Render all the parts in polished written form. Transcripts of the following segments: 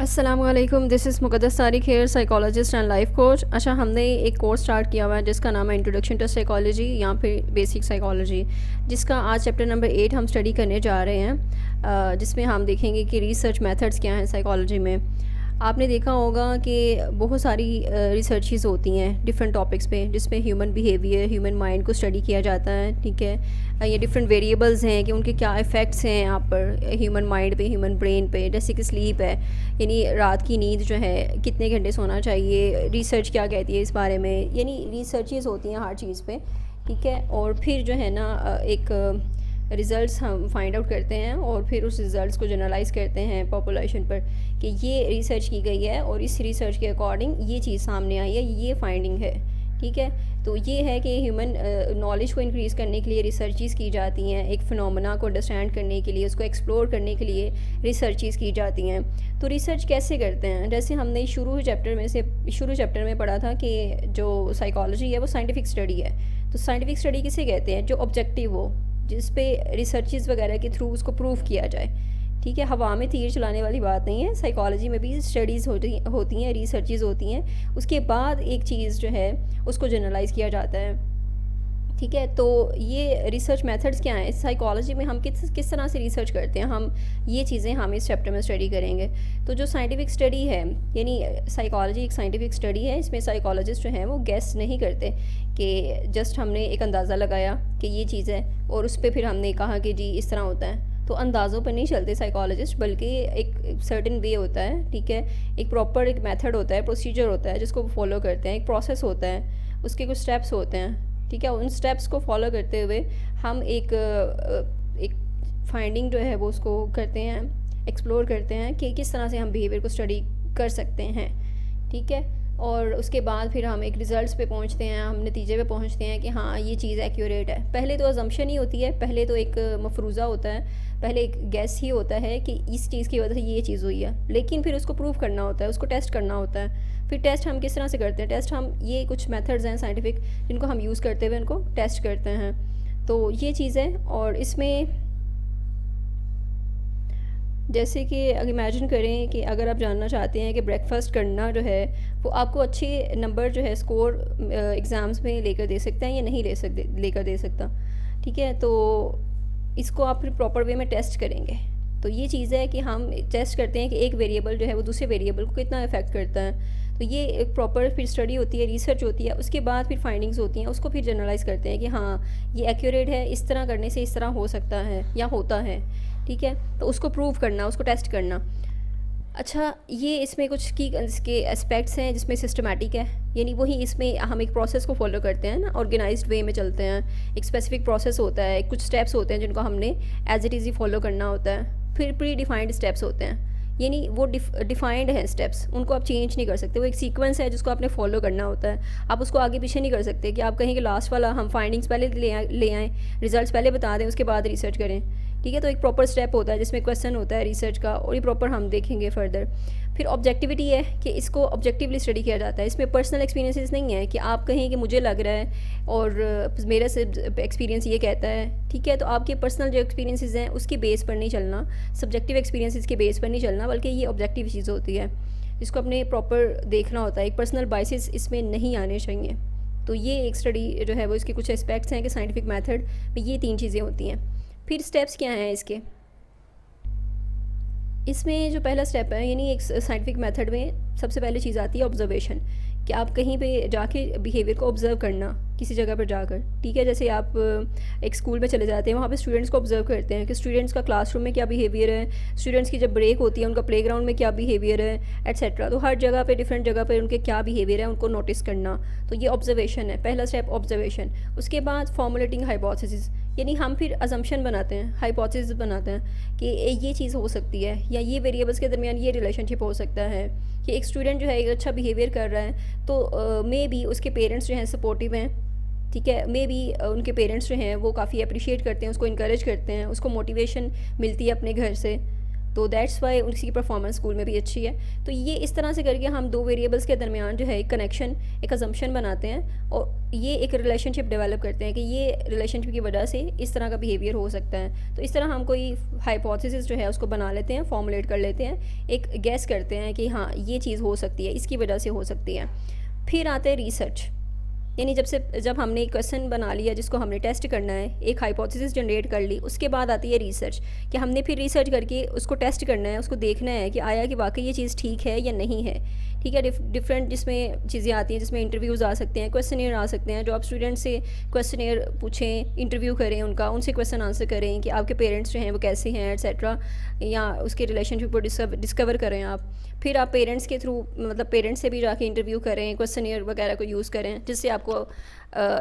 अस्सलामुअलैकुम, this is Muqaddas Tariq here, psychologist and life coach. अच्छा, हमने एक कोर्स स्टार्ट किया हुआ है जिसका नाम है इंट्रोडक्शन टू साइकोलॉजी या फिर बेसिक साइकोलॉजी, जिसका आज चैप्टर नंबर 8 हम स्टडी करने जा रहे हैं, जिसमें हम देखेंगे कि रिसर्च मेथड्स क्या हैं साइकोलॉजी में। आपने देखा होगा कि बहुत सारी रिसर्चेस होती हैं डिफरेंट टॉपिक्स पे, जिसमें ह्यूमन बिहेवियर, ह्यूमन माइंड को स्टडी किया जाता है। ठीक है, ये डिफरेंट वेरिएबल्स हैं कि उनके क्या इफ़ेक्ट्स हैं यहाँ पर ह्यूमन माइंड पे, ह्यूमन ब्रेन पे। जैसे कि स्लीप है, यानी रात की नींद जो है कितने घंटे सोना चाहिए, रिसर्च क्या कहती है इस बारे में। यानी रिसर्चेस होती हैं हर चीज़ पे। ठीक है, और फिर जो है ना एक रिज़ल्ट्स हम फाइंड आउट करते हैं और फिर उस रिज़ल्ट्स को जनरलाइज़ करते हैं पॉपुलेशन पर कि ये रिसर्च की गई है और इस रिसर्च के अकॉर्डिंग ये चीज़ सामने आई है, ये फाइंडिंग है। ठीक है, तो ये है कि ह्यूमन नॉलेज को इंक्रीज़ करने के लिए रिसर्चेस की जाती हैं, एक फिनोमेना को अंडरस्टैंड करने के लिए, उसको एक्सप्लोर करने के लिए रिसर्चेस की जाती हैं। तो रिसर्च कैसे करते हैं? जैसे हमने शुरू चैप्टर में पढ़ा था कि जो साइकोलॉजी है वो साइंटिफिक स्टडी है। तो साइंटिफिक स्टडी किसे कहते हैं? जो ऑब्जेक्टिव हो, जिस पे रिसर्चेस वगैरह के थ्रू उसको प्रूव किया जाए। ठीक है, हवा में तीर चलाने वाली बात नहीं है। साइकोलॉजी में भी स्टडीज़ होती हैं, रिसर्चेस होती हैं, उसके बाद एक चीज़ जो है उसको जनरलाइज़ किया जाता है। ठीक है, तो ये रिसर्च मेथड्स क्या हैं साइकोलॉजी में, हम किस तरह से रिसर्च करते हैं, हम ये चीज़ें हम इस चैप्टर में स्टडी करेंगे। तो जो साइंटिफिक स्टडी है, यानी साइकोलॉजी एक साइंटिफिक स्टडी है, इसमें साइकोलॉजिस्ट जो हैं वो गेस नहीं करते कि जस्ट हमने एक अंदाज़ा लगाया कि ये चीज़ है और उस पर फिर हमने कहा कि जी इस तरह होता है। तो अंदाज़ों पर नहीं चलते साइकोलॉजिस्ट, बल्कि एक सर्टेन वे होता है। ठीक है, एक प्रॉपर एक मेथड होता है, प्रोसीजर होता है जिसको फॉलो करते हैं, एक प्रोसेस होता है, उसके कुछ स्टेप्स होते हैं। ठीक है, उन स्टेप्स को फॉलो करते हुए हम एक फाइंडिंग जो है वो उसको करते हैं, एक्सप्लोर करते हैं कि किस तरह से हम बिहेवियर को स्टडी कर सकते हैं। ठीक है, और उसके बाद फिर हम एक रिज़ल्ट्स पे पहुंचते हैं, हम नतीजे पे पहुंचते हैं कि हाँ ये चीज़ एक्यूरेट है। पहले तो अजम्पशन ही होती है, पहले तो एक मफरूज़ा होता है, पहले एक गैस ही होता है कि इस चीज़ की वजह से ये चीज़ हुई है, लेकिन फिर उसको प्रूव करना होता है, उसको टेस्ट करना होता है। फिर टेस्ट हम किस तरह से करते हैं? टेस्ट हम, ये कुछ मेथड्स हैं साइंटिफिक जिनको हम यूज़ करते हुए उनको टेस्ट करते हैं। तो ये चीज़ है, और इसमें जैसे कि अगर इमेजिन करें कि अगर आप जानना चाहते हैं कि ब्रेकफास्ट करना जो है वो आपको अच्छे नंबर जो है स्कोर एग्ज़ाम्स में लेकर दे सकता है या नहीं लेकर दे सकता। ठीक है, तो इसको आप फिर प्रॉपर वे में टेस्ट करेंगे। तो ये चीज़ है कि हम टेस्ट करते हैं कि एक वेरिएबल जो है वो दूसरे वेरिएबल को कितना इफेक्ट करता है। तो ये एक प्रॉपर फिर स्टडी होती है, रिसर्च होती है, उसके बाद फिर फाइंडिंग्स होती हैं, उसको फिर जनरलाइज़ करते हैं कि हाँ ये एक्यूरेट है, इस तरह करने से इस तरह हो सकता है या होता है। ठीक है, तो उसको प्रूव करना, उसको टेस्ट करना। अच्छा, ये इसमें कुछ की इसके एस्पेक्ट्स हैं जिसमें सिस्टमैटिक है, यानी वही इसमें हम एक प्रोसेस को फॉलो करते हैं ना, ऑर्गेनाइज्ड वे में चलते हैं। एक स्पेसिफिक प्रोसेस होता है, कुछ स्टेप्स होते हैं जिनको हमने एज इट इज़ ही फॉलो करना होता है। फिर प्री डिफाइंड स्टेप्स होते हैं, यानी वो डिफाइंड है स्टेप्स, उनको आप चेंज नहीं कर सकते। वो एक सीक्वेंस है जिसको आपने फॉलो करना होता है, आप उसको आगे पीछे नहीं कर सकते कि आप कहें कि लास्ट वाला हम फाइंडिंग्स पहले ले आएँ, रिजल्ट्स पहले बता दें, उसके बाद रिसर्च करें। ठीक है, तो एक प्रॉपर स्टेप होता है जिसमें क्वेश्चन होता है रिसर्च का, और ये प्रॉपर हम देखेंगे फर्दर। फिर ऑब्जेक्टिविटी है कि इसको ऑब्जेक्टिवली स्टडी किया जाता है। इसमें पर्सनल एक्सपीरियंसेस नहीं है कि आप कहें कि मुझे लग रहा है और मेरा से एक्सपीरियंस ये कहता है। ठीक है, तो आपके पर्सनल जो एक्सपीरियंसेस हैं उसके बेस पर नहीं चलना, सब्जेक्टिव एक्सपीरियंसेस के बेस पर नहीं चलना, बल्कि ये ऑब्जेक्टिव चीज़ होती है जिसको अपने प्रॉपर देखना होता है। एक पर्सनल बाइसेस इसमें नहीं आने चाहिए। तो ये एक स्टडी जो है वो इसके कुछ एस्पेक्ट्स हैं कि साइंटिफिक मेथड में ये 3 चीज़ें होती हैं। फिर स्टेप्स क्या हैं इसके? इसमें जो पहला स्टेप है, यानी एक साइंटिफिक मेथड में सबसे पहले चीज़ आती है ऑब्जर्वेशन, कि आप कहीं पे जाके बिहेवियर को ऑब्ज़र्व करना, किसी जगह पर जाकर। ठीक है, जैसे आप एक स्कूल में चले जाते हैं, वहाँ पे स्टूडेंट्स को ऑब्ज़र्व करते हैं कि स्टूडेंट्स का क्लासरूम में क्या बिहेवियर है, स्टूडेंट्स की जब ब्रेक होती है उनका प्लेग्राउंड में क्या बिहेवियर है, एट्सेट्रा। तो हर जगह पे डिफरेंट जगह पे उनके क्या बिहेवियर है उनको नोटिस करना। तो ये ऑब्जर्वेशन है, पहला स्टेप ऑब्जर्वेशन। उसके बाद फॉर्मुलेटिंग हाइपोथेसिस, यानी हम फिर अजम्पशन बनाते हैं, हाइपोथेसिस बनाते हैं कि ये चीज़ हो सकती है या ये वेरिएबल्स के दरमियान ये रिलेशनशिप हो सकता है कि एक स्टूडेंट जो है एक अच्छा बिहेवियर कर रहा है तो मे बी उसके पेरेंट्स जो हैं सपोर्टिव हैं। ठीक है, मे बी उनके पेरेंट्स जो हैं वो काफ़ी अप्रिशिएट करते हैं, उसको इनकरेज करते हैं, उसको मोटिवेशन मिलती है अपने घर से। तो दैट्स वाई उनकी परफॉर्मेंस स्कूल में भी अच्छी है। तो ये इस तरह से करके हम दो वेरिएबल्स के दरमियान जो है एक कनेक्शन, एक अजम्पशन बनाते हैं और ये एक रिलेशनशिप डेवलप करते हैं कि ये रिलेशनशिप की वजह से इस तरह का बिहेवियर हो सकता है। तो इस तरह हम कोई हाइपोथेसिस जो है उसको बना लेते हैं, फॉर्मुलेट कर लेते हैं, एक गैस करते हैं कि हाँ ये चीज़ हो सकती है, इसकी वजह से हो सकती है। फिर आते हैं रिसर्च, यानी जब हमने एक क्वेश्चन बना लिया जिसको हमने टेस्ट करना है, एक हाइपोथेसिस जनरेट कर ली, उसके बाद आती है रिसर्च कि हमने फिर रिसर्च करके उसको टेस्ट करना है, उसको देखना है कि आया कि वाकई ये चीज़ ठीक है या नहीं है। ठीक है, डिफरेंट जिसमें चीज़ें आती हैं, जिसमें इंटरव्यूज़ आ सकते हैं, क्वेश्चनियर आ सकते हैं, जो आप स्टूडेंट से क्वेश्चनियर पूछें, इंटरव्यू करें उनका, उनसे क्वेश्चन आंसर करें कि आपके पेरेंट्स जो हैं वो कैसे हैं एट्सेट्रा, या उसके रिलेशनशिप को डिस्कवर करें आप। फिर आप पेरेंट्स के थ्रू, मतलब पेरेंट्स से भी जाके इंटरव्यू करें, क्वेश्चनियर वगैरह को यूज़ करें, जिससे आपको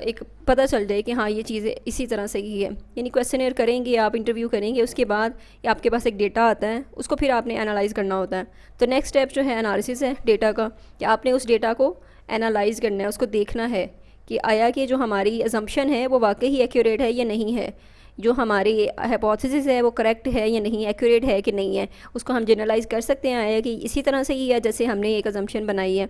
एक पता चल जाए कि हाँ ये चीज़ें इसी तरह से ही है। यानी क्वेश्चनियर करेंगे आप, इंटरव्यू करेंगे, उसके बाद आपके पास एक डेटा आता है, उसको फिर आपने एनालाइज़ करना होता है। तो नेक्स्ट स्टेप जो है एनालिसिस है डेटा का, कि आपने उस डेटा को एनालाइज़ करना है, उसको देखना है कि आया कि जो हमारी अजम्पशन है वो वाकई ही एक्यूरेट है या नहीं है, जो हमारी हाइपोथेसिस है वो करेक्ट है या नहीं, एक्यूरेट है कि नहीं है। उसको हम जनरलाइज़ कर सकते हैं आया कि इसी तरह से ही है जैसे हमने एक अजम्पशन बनाई है।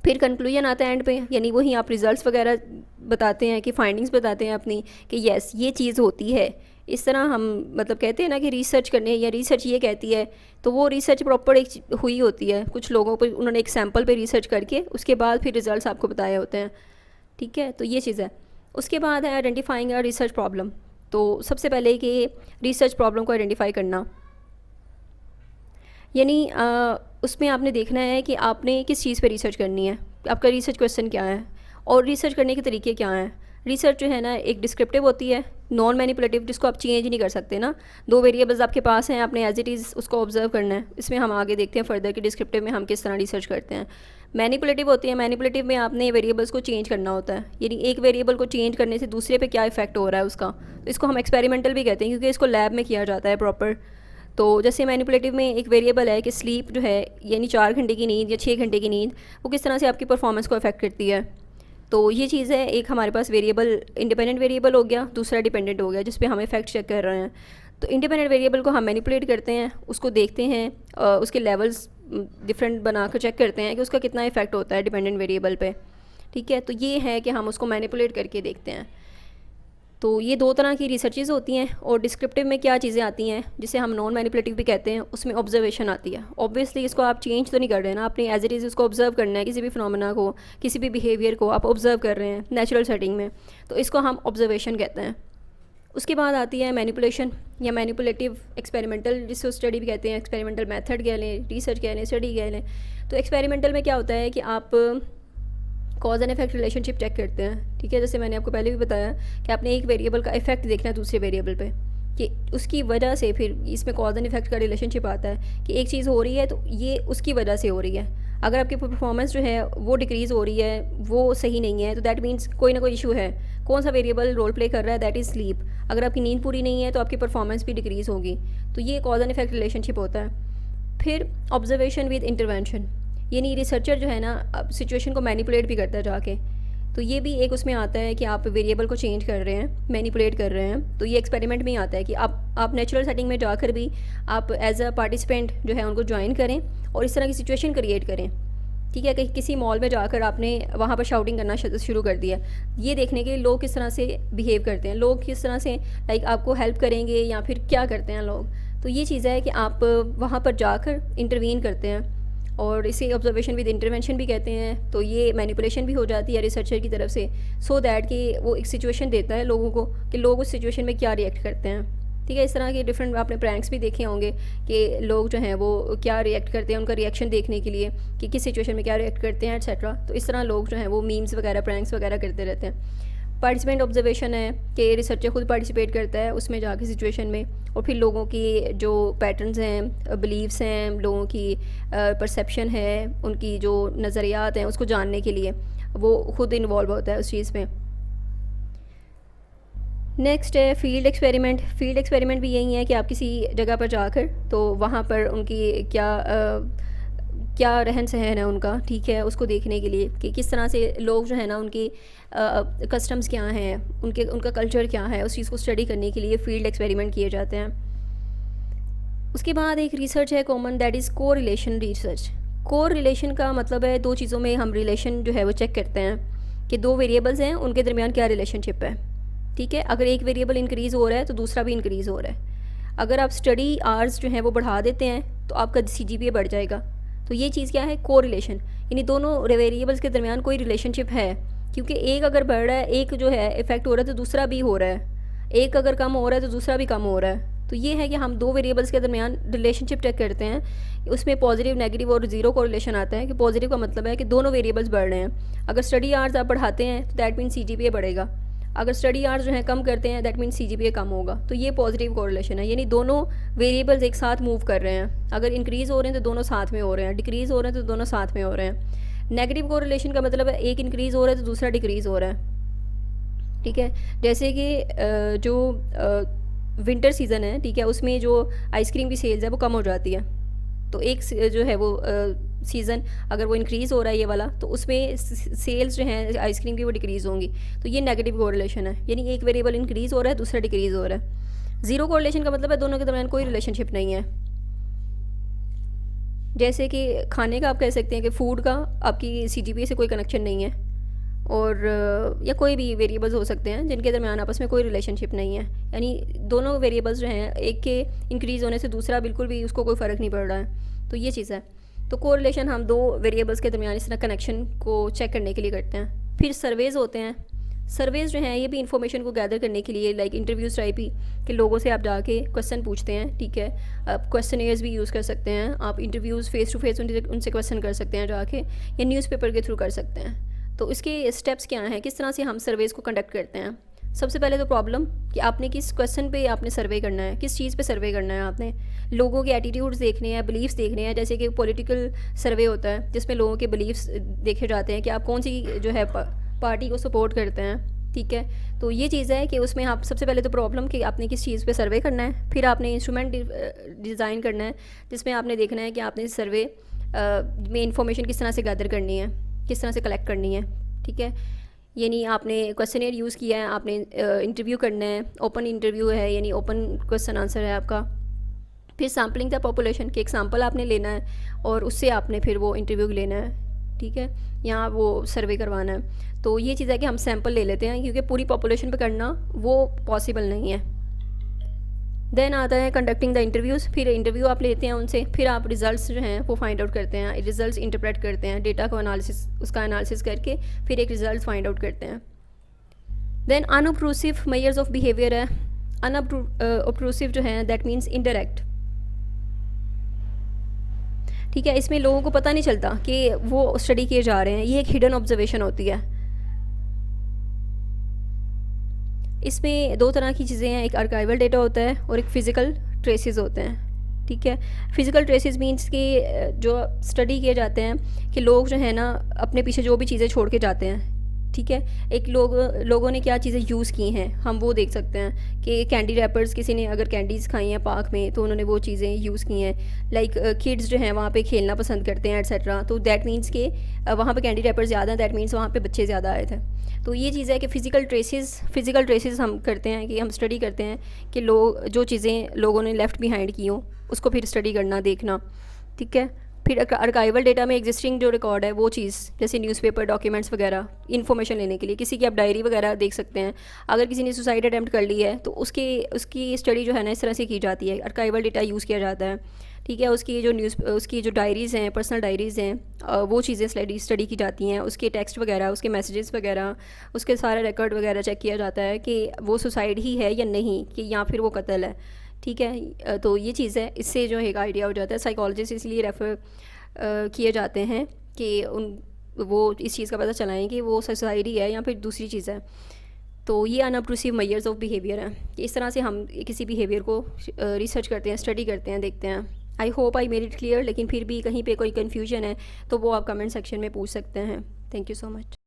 फिर कंक्लूजन आता है एंड पे, यानी वही आप रिज़ल्ट्स वगैरह बताते हैं कि फाइंडिंग्स बताते हैं अपनी कि येस ये चीज़ होती है। इस तरह हम मतलब कहते हैं ना कि रिसर्च करने, या रिसर्च ये कहती है तो वो रिसर्च प्रॉपर एक हुई होती है। कुछ लोगों पर उन्होंने एक सैम्पल पे रिसर्च करके उसके बाद फिर रिज़ल्ट्स आपको बताए होते हैं। ठीक है, तो ये चीज़ है। उसके बाद है आइडेंटिफाइंग अ रिसर्च प्रॉब्लम। तो सबसे पहले कि रिसर्च प्रॉब्लम को आइडेंटिफाई करना, यानी उसमें आपने देखना है कि आपने किस चीज़ पे रिसर्च करनी है, आपका रिसर्च क्वेश्चन क्या है और रिसर्च करने के तरीके क्या हैं। रिसर्च जो है ना एक डिस्क्रिप्टिव होती है, नॉन मैनिपुलेटिव, जिसको आप चेंज नहीं कर सकते ना। दो वेरिएबल्स आपके पास हैं, आपने एज इट इज़ उसको ऑब्जर्व करना है। इसमें हम आगे देखते हैं फर्दर कि डिस्क्रिप्टिव में हम किस तरह रिसर्च करते हैं। मैनिपुलेटिव होती है, मैनिपुलेटिव में आपने वेरिएबल्स को चेंज करना होता है, यानी एक वेरिएबल को चेंज करने से दूसरे पे क्या इफेक्ट हो रहा है उसका। तो इसको हम एक्सपेरिमेंटल भी कहते हैं क्योंकि इसको लैब में किया जाता है प्रॉपर। तो जैसे मैनिपुलेटिव में एक वेरिएबल है कि स्लीप जो है, यानी 4 घंटे की नींद या 6 घंटे की नींद, वो किस तरह से आपकी परफॉर्मेंस को अफेक्ट करती है। तो ये चीज़ है, एक हमारे पास वेरिएबल इंडिपेंडेंट वेरिएबल हो गया, दूसरा डिपेंडेंट हो गया जिस पे हम इफेक्ट चेक कर रहे हैं। तो इंडिपेंडेंट वेरिएबल को हम मैनिपुलेट करते हैं, उसको देखते हैं, उसके लेवल्स डिफरेंट बना कर चेक करते हैं कि उसका कितना इफेक्ट होता है डिपेंडेंट वेरिएबल पे। ठीक है, तो ये है कि हम उसको मैनिपुलेट करके देखते हैं। तो ये दो तरह की रिसर्चेज होती हैं। और डिस्क्रिप्टिव में क्या चीज़ें आती हैं जिसे हम नॉन मैनिपुलेटिव भी कहते हैं, उसमें ऑब्जर्वेशन आती है। ऑब्वियसली इसको आप चेंज तो नहीं कर रहे हैं ना, आपने एज इट इज़ उसको ऑब्जर्व करना है, किसी भी फिनोमेना को, किसी भी बिहेवियर को आप ऑब्जर्व कर रहे हैं नेचुरल सेटिंग में, तो इसको हम ऑब्जर्वेशन कहते हैं। उसके बाद आती है मैनिपुलेशन या मैनिपुलेटिव एक्सपेरिमेंटल, जिसको स्टडी भी कहते हैं, एक्सपेरिमेंटल मेथड कह लें, रिसर्च कह लें, स्टडी कह लें। तो एक्सपेरिमेंटल में क्या होता है कि आप cause and effect relationship check करते हैं। ठीक है, जैसे मैंने आपको पहले भी बताया कि आपने एक वेरिएबल का इफेक्ट देखना है दूसरे वेरिएबल पे, कि उसकी वजह से फिर इसमें कॉज एंड इफेक्ट का रिलेशनशिप आता है कि एक चीज़ हो रही है तो ये उसकी वजह से हो रही है। अगर आपकी परफॉर्मेंस जो है वो डिक्रीज़ हो रही है, वो सही नहीं है, तो दैट मीन्स कोई ना कोई इशू है। कौन सा वेरिएबल रोल प्ले कर रहा है, दैट इज़ स्लीप। अगर आपकी नींद पूरी नहीं है तो आपकी परफॉर्मेंस भी डिक्रीज़ होगी। तो ये कॉज एंड इफेक्ट रिलेशनशिप होता है। फिर ऑब्जर्वेशन विद इंटरवेंशन, यानी रिसर्चर जो है ना अब सिचुएशन को मैनिपुलेट भी करता है जाके। तो ये भी एक उसमें आता है कि आप वेरिएबल को चेंज कर रहे हैं, मैनिपुलेट कर रहे हैं। तो ये एक्सपेरिमेंट में ही आता है कि आप नेचुरल सेटिंग में जाकर भी आप एज अ पार्टिसिपेंट जो है उनको ज्वाइन करें और इस तरह की सिचुएशन क्रिएट करें। ठीक है, कि किसी मॉल में जाकर आपने वहाँ पर शाउटिंग करना शुरू कर दिया, ये देखने के लिए लोग किस तरह से बिहेव करते हैं, लोग किस तरह से लाइक आपको हेल्प करेंगे या फिर क्या करते हैं लोग। तो ये चीज़ है कि आप वहाँ पर जाकर इंटरवीन करते हैं, और इसे ऑब्जर्वेशन विद इंटरवेंशन भी कहते हैं। तो ये मैनिपुलेशन भी हो जाती है रिसर्चर की तरफ से, सो दैट कि वो एक सिचुएशन देता है लोगों को कि लोग उस सिचुएशन में क्या रिएक्ट करते हैं। ठीक है, इस तरह के डिफरेंट आपने प्रैंक्स भी देखे होंगे कि लोग जो हैं वो क्या रिएक्ट करते हैं, उनका रिएक्शन देखने के लिए कि किस सिचुएशन में क्या रिएक्ट करते हैं एट्सेट्रा। तो इस तरह लोग जो हैं वो मीम्स वगैरह, प्रैंक्स वगैरह करते रहते हैं। पार्टिसिपेंट ऑब्जर्वेशन है कि रिसर्चर खुद पार्टिसिपेट करता है उसमें जाके सिचुएशन में, और फिर लोगों की जो पैटर्न्स हैं, बिलीव्स हैं, लोगों की परसेप्शन है, उनकी जो नज़रियात हैं उसको जानने के लिए वो खुद इन्वॉल्व होता है उस चीज़ में। नेक्स्ट है फील्ड एक्सपेरिमेंट। फील्ड एक्सपेरिमेंट भी यही है कि आप किसी जगह पर जाकर तो वहाँ पर उनकी क्या रहन सहन है उनका, ठीक है, उसको देखने के लिए कि किस तरह से लोग जो है ना उनकी कस्टम्स क्या हैं, उनका कल्चर क्या है, उस चीज़ को स्टडी करने के लिए फील्ड एक्सपेरिमेंट किए जाते हैं। उसके बाद एक रिसर्च है कॉमन, दैट इज़ को रिलेशन रिसर्च। को रिलेशन का मतलब है दो चीज़ों में हम रिलेशन जो है वो चेक करते हैं कि दो वेरिएबल्स हैं उनके दरमियान क्या रिलेशनशिप है। ठीक है, अगर एक वेरिएबल इंक्रीज़ हो रहा है तो दूसरा भी इंक्रीज़ हो रहा है। अगर आप स्टडी आवर्स जो हैं वो बढ़ा देते हैं तो आपका CGPA बढ़ जाएगा। तो ये चीज़ क्या है, को रिलेशन, यानी दोनों वेरिएबल्स के दरमियान कोई रिलेशनशिप है, क्योंकि एक अगर बढ़ रहा है, एक जो है इफेक्ट हो रहा है तो दूसरा भी हो रहा है, एक अगर कम हो रहा है तो दूसरा भी कम हो रहा है। तो ये है कि हम दो वेरिएबल्स के दरमियान रिलेशनशिप चेक करते हैं। उसमें पॉजिटिव, नेगेटिव और जीरो कोरिलेशन आता है कि पॉजिटिव का मतलब है कि दोनों वेरिएबल्स बढ़ रहे हैं। अगर स्टडी आवर्स आप बढ़ाते हैं तो दैट मीन CGPA बढ़ेगा, अगर स्टडी आवर्स जो है कम करते हैं दैट मीन CGPA कम होगा। तो ये पॉजिटिव कोरिलेशन है, यानी दोनों वेरिएबल्स एक साथ मूव कर रहे हैं। अगर इंक्रीज़ हो रहे हैं तो दोनों साथ में हो रहे हैं, डिक्रीज़ हो रहे हैं तो दोनों साथ में हो रहे हैं। नेगेटिव कोरिलेशन का मतलब है एक इंक्रीज़ हो रहा है तो दूसरा डिक्रीज़ हो रहा है। ठीक है, जैसे कि जो विंटर सीज़न है, ठीक है, उसमें जो आइसक्रीम की सेल्स है वो कम हो जाती है। तो एक जो है वो सीज़न अगर वो इंक्रीज़ हो रहा है ये वाला, तो उसमें सेल्स जो हैं आइसक्रीम की वो डिक्रीज़ होंगी। तो ये नेगेटिव कोरिलेशन है, यानी एक वेरिएबल इंक्रीज़ हो रहा है दूसरा डिक्रीज़ हो रहा है। ज़ीरो कोरिलेशन का मतलब है दोनों के दरमियान कोई रिलेशनशिप नहीं है। जैसे कि खाने का आप कह सकते हैं कि फ़ूड का आपकी CGPA से कोई कनेक्शन नहीं है, और या कोई भी वेरिएबल्स हो सकते हैं जिनके दरमियान आपस में कोई रिलेशनशिप नहीं है, यानी दोनों वेरिएबल्स जो हैं एक के इंक्रीज़ होने से दूसरा बिल्कुल भी उसको कोई फ़र्क नहीं पड़ रहा है। तो ये चीज़ है। तो कोरिलेशन हम दो वेरिएबल्स के दरमियान इस तरह कनेक्शन को चेक करने के लिए करते हैं। फिर सर्वेज़ होते हैं। सर्वेज़ जो हैं ये भी इंफॉर्मेशन को गैदर करने के लिए, लाइक इंटरव्यूज़ टाइप ही, कि लोगों से आप जाके क्वेश्चन पूछते हैं। ठीक है, आप क्वेश्चनेयर्स भी यूज़ कर सकते हैं, आप इंटरव्यूज़ फेस टू फेस उनसे क्वेश्चन कर सकते हैं जाके, या न्यूज़पेपर के थ्रू कर सकते हैं। तो इसके स्टेप्स क्या हैं, किस तरह से हम सर्वेज़ को कंडक्ट करते हैं। सबसे पहले तो प्रॉब्लम कि आपने किस क्वेश्चन पे आपने सर्वे करना है, किस चीज़ पे सर्वे करना है। आपने लोगों के एटीट्यूड्स देखने हैं, बिलीव्स देखने हैं। जैसे कि पॉलिटिकल सर्वे होता है जिसमें लोगों के बिलीव्स देखे जाते हैं कि आप कौन सी जो है पार्टी को सपोर्ट करते हैं। ठीक है, तो ये चीज़ है कि उसमें आप सबसे पहले तो प्रॉब्लम कि आपने किस चीज़ पे सर्वे करना है, फिर आपने इंस्ट्रूमेंट डिज़ाइन करना है जिसमें आपने देखना है कि आपने सर्वे में इंफॉर्मेशन किस तरह से गैदर करनी है, किस तरह से कलेक्ट करनी है। ठीक है, यानी आपने क्वेश्चनेयर यूज़ किया है, आपने इंटरव्यू करना है, ओपन इंटरव्यू है, यानी ओपन क्वेश्चन आंसर है आपका। फिर सैम्पलिंग द पॉपुलेशन के एक सैम्पल आपने लेना है और उससे आपने फिर वो इंटरव्यू लेना है। ठीक है, यहाँ वो सर्वे करवाना है। तो ये चीज़ है कि हम सैम्पल ले लेते हैं, क्योंकि पूरी पॉपुलेशन पे करना वो पॉसिबल नहीं है। देन आता है कंडक्टिंग द इंटरव्यूज़। फिर इंटरव्यू आप लेते हैं उनसे, फिर आप रिजल्ट्स जो हैं वो फाइंड आउट करते हैं, रिजल्ट्स इंटरप्रेट करते हैं, डेटा को एनालिसिस, उसका एनालिसिस करके फिर एक रिजल्ट फाइंड आउट करते हैं। देन अनऑब्ट्रूसिव मेजर्स ऑफ बिहेवियर है। अनऑब्ट्रूसिव जो है दैट मीन्स इनडायरेक्ट। ठीक है, इसमें लोगों को पता नहीं चलता कि वो स्टडी किए जा रहे हैं, ये एक हिडन ऑब्जर्वेशन होती है। इसमें दो तरह की चीज़ें हैं, एक आर्काइवल डेटा होता है और एक फ़िज़िकल ट्रेसेस होते हैं। ठीक है, फ़िज़िकल ट्रेसेस मीन्स कि जो स्टडी किए जाते हैं कि लोग जो है ना अपने पीछे जो भी चीज़ें छोड़ के जाते हैं। ठीक है, एक लोगों ने क्या चीज़ें यूज़ की हैं हम वो देख सकते हैं कि कैंडी रैपर्स, किसी ने अगर कैंडीज़ खाई हैं पार्क में तो उन्होंने वो चीज़ें यूज़ की हैं। लाइक किड्स जो हैं वहाँ पे खेलना पसंद करते हैं एट्सेट्रा, तो दैट मीन्स कि वहाँ पे कैंडी रैपर्स ज़्यादा हैं, दैट मीन्स वहाँ पे बच्चे ज़्यादा आए थे। तो ये चीज़ है कि फ़िज़िकल ट्रेसेस हम करते हैं, कि हम स्टडी करते हैं कि जो चीज़ें लोगों ने लेफ़्ट बिहाइंड की हों उसको फिर स्टडी करना, देखना। ठीक है, फिर आर्काइवल डेटा में एग्जिस्टिंग जो रिकॉर्ड है वो चीज़, जैसे न्यूज़पेपर, डॉक्यूमेंट्स वगैरह, इन्फॉर्मेशन लेने के लिए किसी की आप डायरी वगैरह देख सकते हैं। अगर किसी ने सुसाइड अटैम्प्ट कर ली है तो उसकी स्टडी जो है ना इस तरह से की जाती है, आर्काइवल डेटा यूज़ किया जाता है। ठीक है, उसकी जो डायरीज़ हैं, पर्सनल डायरीज़ हैं, वो चीज़ें स्टडी की जाती हैं, उसके टेक्स्ट वगैरह, उसके मैसेजेस वगैरह, उसके सारे रिकॉर्ड वगैरह चेक किया जाता है कि वो सुसाइड ही है या नहीं, कि या फिर वो कत्ल है। ठीक है, तो ये चीज़ है, इससे जो है एक आइडिया हो जाता है। साइकोलॉजिस्ट इसलिए रेफ़र किए जाते हैं कि वो इस चीज़ का पता चलाएं कि वो सुसाइड ही है या फिर दूसरी चीज़ है। तो ये अनऑब्ट्रूसिव मेजर्स ऑफ बिहेवियर है, इस तरह से हम किसी बिहेवियर को रिसर्च करते हैं, स्टडी करते हैं, देखते हैं। I hope I made it clear, लेकिन फिर भी कहीं पे कोई कन्फ्यूजन है तो वो आप कमेंट सेक्शन में पूछ सकते हैं। Thank you so much.